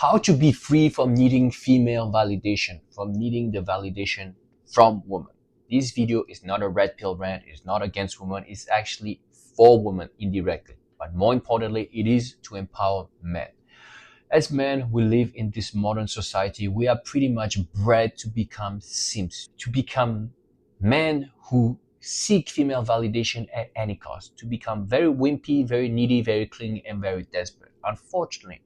How to be free from needing female validation, from needing the validation from women. This video is not a red pill rant, it's not against women, it's actually for women indirectly. But more importantly, it is to empower men. As men, we live in this modern society. We are pretty much bred to become simps, to become men who seek female validation at any cost, to become very wimpy, very needy, very clingy, and very desperate. Unfortunately,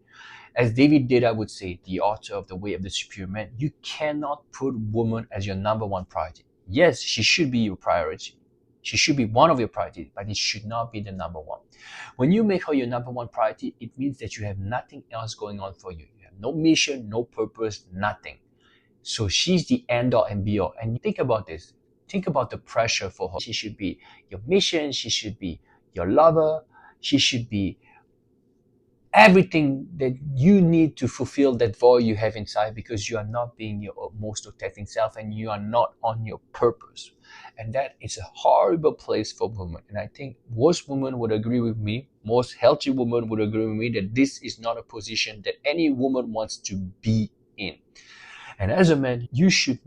as David Data would say, the author of The Way of the Superior Man, you cannot put woman as your number one priority. Yes, she should be your priority. She should be one of your priorities, but it should not be the number one. When you make her your number one priority, it means that you have nothing else going on for you. You have no mission, no purpose, nothing. So she's the end all and be all. And think about this. Think about the pressure for her. She should be your mission. She should be your lover. She should be everything that you need to fulfill that void you have inside, because you are not being your most authentic self and you are not on your purpose. And that is a horrible place for women. And I think most women would agree with me, most healthy women would agree with me, that this is not a position that any woman wants to be in. And as a man, you should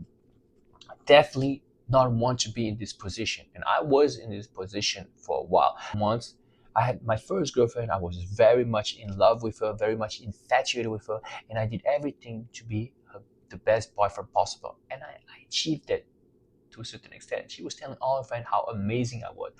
definitely not want to be in this position. And I was in this position for a while. Once I had my first girlfriend, I was very much in love with her, very much infatuated with her, and I did everything to be the best boyfriend possible. And I achieved that to a certain extent. She was telling all her friends how amazing I was.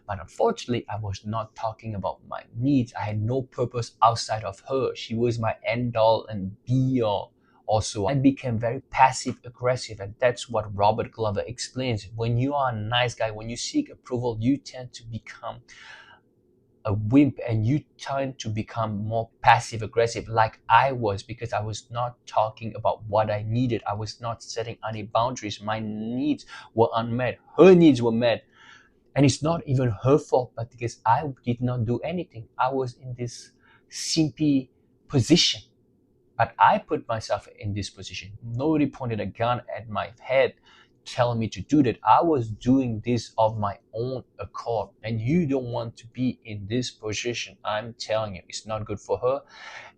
But unfortunately, I was not talking about my needs. I had no purpose outside of her. She was my end all and be all. Also, I became very passive aggressive, and that's what Robert Glover explains. When you are a nice guy, when you seek approval, you tend to become a wimp and you tend to become more passive aggressive, like I was, because I was not talking about what I needed. I was not setting any boundaries. My needs were unmet. Her needs were met. And it's not even her fault, but because I did not do anything. I was in this simpy position. But I put myself in this position. Nobody pointed a gun at my head telling me to do that. I was doing this of my own accord. And you don't want to be in this position. I'm telling you, it's not good for her.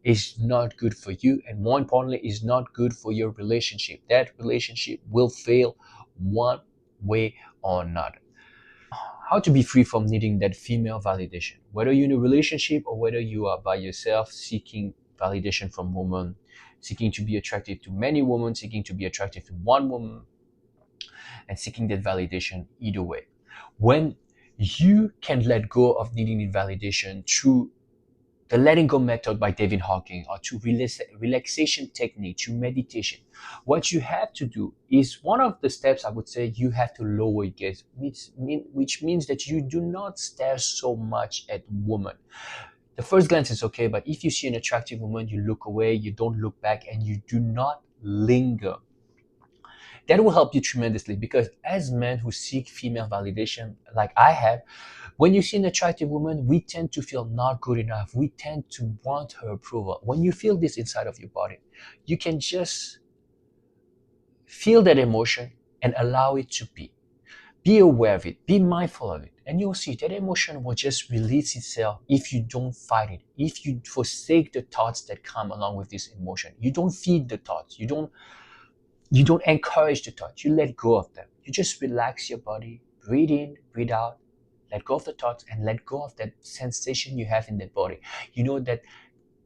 It's not good for you. And more importantly, it's not good for your relationship. That relationship will fail one way or another. How to be free from needing that female validation, whether you're in a relationship or whether you are by yourself seeking validation from women, seeking to be attractive to many women, seeking to be attractive to one woman, and seeking that validation either way. When you can let go of needing the validation through the letting go method by David Hawking, or to relaxation technique, to meditation, what you have to do is, one of the steps I would say, you have to lower your gaze, which means that you do not stare so much at women. The first glance is okay, but if you see an attractive woman, you look away, you don't look back, and you do not linger. That will help you tremendously, because as men who seek female validation, like I have, when you see an attractive woman, we tend to feel not good enough. We tend to want her approval. When you feel this inside of your body, you can just feel that emotion and allow it to be. Be aware of it. Be mindful of it. And you'll see that emotion will just release itself if you don't fight it. If you forsake the thoughts that come along with this emotion. You don't feed the thoughts. You don't encourage the thoughts. You let go of them. You just relax your body. Breathe in, breathe out. Let go of the thoughts and let go of that sensation you have in that body. You know, that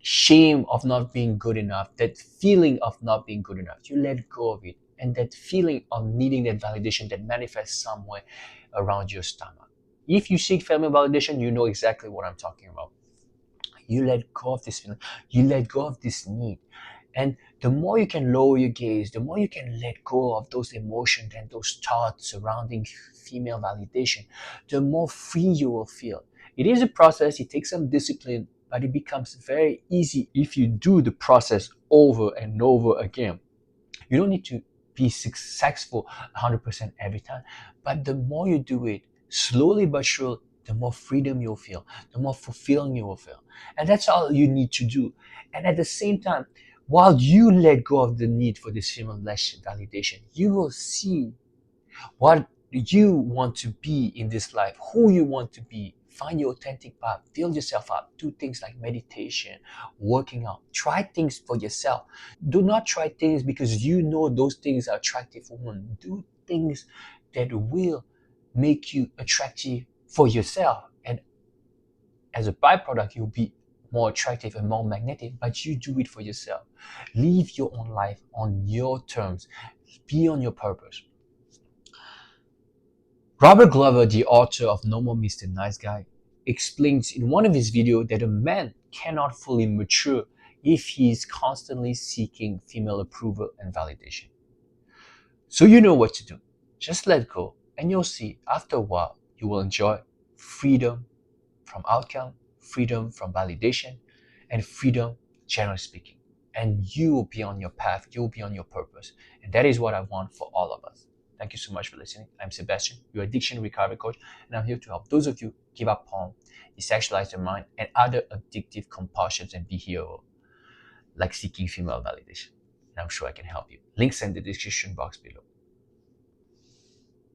shame of not being good enough, that feeling of not being good enough. You let go of it. And that feeling of needing that validation that manifests somewhere around your stomach. If you seek family validation, you know exactly what I'm talking about. You let go of this feeling. You let go of this need. And the more you can lower your gaze, the more you can let go of those emotions and those thoughts surrounding female validation, the more free you will feel. It is a process. It takes some discipline, but it becomes very easy if you do the process over and over again. You don't need to be successful 100% every time, but the more you do it, slowly but surely, the more freedom you'll feel, the more fulfilling you will feel. And that's all you need to do. And at the same time, while you let go of the need for this female validation, you will see what you want to be in this life, who you want to be Find your authentic path. Build yourself up. Do things like meditation, working out. Try things for yourself. Do not try things because you know those things are attractive for women. Do things that will make you attractive for yourself. And as a byproduct, you'll be more attractive and more magnetic, but you do it for yourself. Live your own life on your terms. Be on your purpose. Robert Glover, the author of No More Mr. Nice Guy, explains in one of his videos that a man cannot fully mature if he is constantly seeking female approval and validation. So you know what to do. Just let go, and you'll see after a while you will enjoy freedom from outcome, freedom from validation, and freedom, generally speaking. And you will be on your path, you will be on your purpose. And that is what I want for all of us. Thank you so much for listening. I'm Sebastien, your addiction recovery coach, and I'm here to help those of you give up porn, desexualize your mind, and other addictive compulsions and behavior, like seeking female validation. And I'm sure I can help you. Links in the description box below.